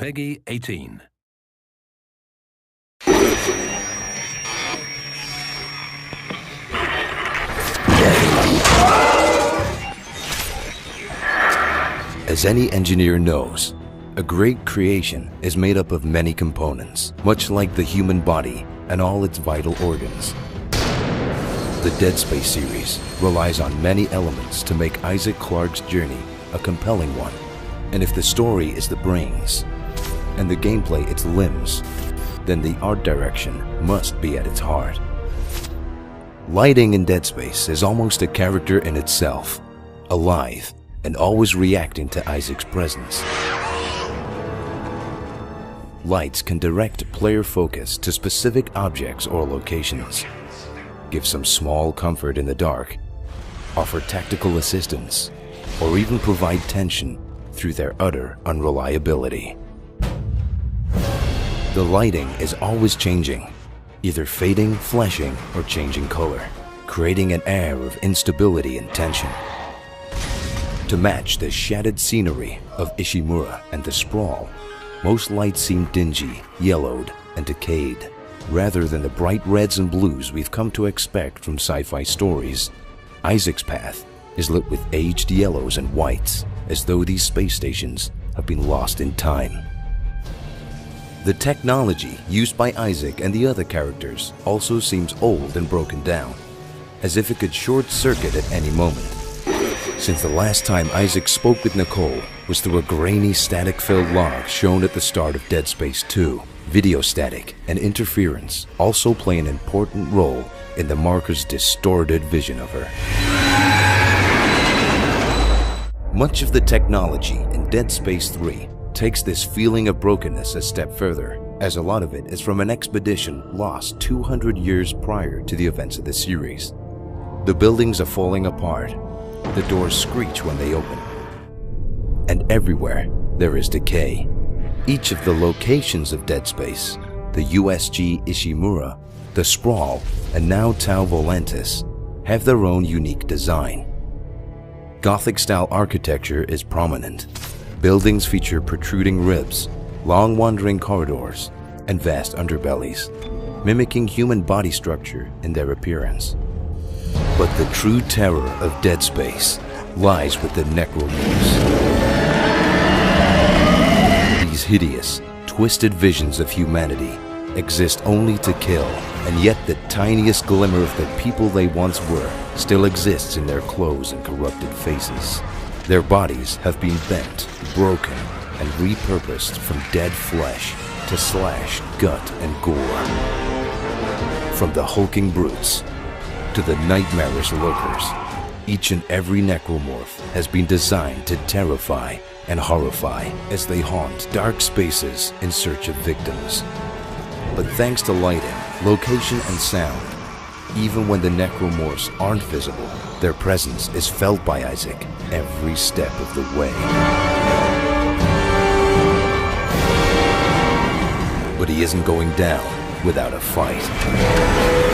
Peggy 18. As any engineer knows, a great creation is made up of many components, much like the human body and all its vital organs. The Dead Space series relies on many elements to make Isaac Clarke's journey a compelling one. And if the story is the brains and the gameplay its limbs, then the art direction must be at its heart. Lighting in Dead Space is almost a character in itself, alive and always reacting to Isaac's presence. Lights can direct player focus to specific objects or locations, give some small comfort in the dark, offer tactical assistance, or even provide tension through their utter unreliability. The lighting is always changing, either fading, flashing, or changing color, creating an air of instability and tension. To match the shattered scenery of Ishimura and the sprawl, most lights seem dingy, yellowed, and decayed, rather than the bright reds and blues we've come to expect from sci-fi stories. Isaac's path is lit with aged yellows and whites, as though these space stations have been lost in time. The technology used by Isaac and the other characters also seems old and broken down, as if it could short-circuit at any moment. Since the last time Isaac spoke with Nicole was through a grainy static-filled log shown at the start of Dead Space 2, video static and interference also play an important role in the marker's distorted vision of her. Much of the technology in Dead Space 3 takes this feeling of brokenness a step further, as a lot of it is from an expedition lost 200 years prior to the events of the series. The buildings are falling apart, the doors screech when they open, and everywhere there is decay. Each of the locations of Dead Space, the USG Ishimura, the Sprawl, and now Tau Volantis, have their own unique design. Gothic-style architecture is prominent. Buildings feature protruding ribs, long wandering corridors, and vast underbellies, mimicking human body structure in their appearance. But the true terror of Dead Space lies with the Necromorphs. These hideous, twisted visions of humanity exist only to kill, and yet the tiniest glimmer of the people they once were still exists in their clothes and corrupted faces. Their bodies have been bent, broken, and repurposed from dead flesh to slash, gut, and gore. From the hulking brutes to the nightmarish lurkers, each and every necromorph has been designed to terrify and horrify as they haunt dark spaces in search of victims. But thanks to lighting, location, and sound, even when the necromorphs aren't visible, their presence is felt by Isaac every step of the way. But he isn't going down without a fight.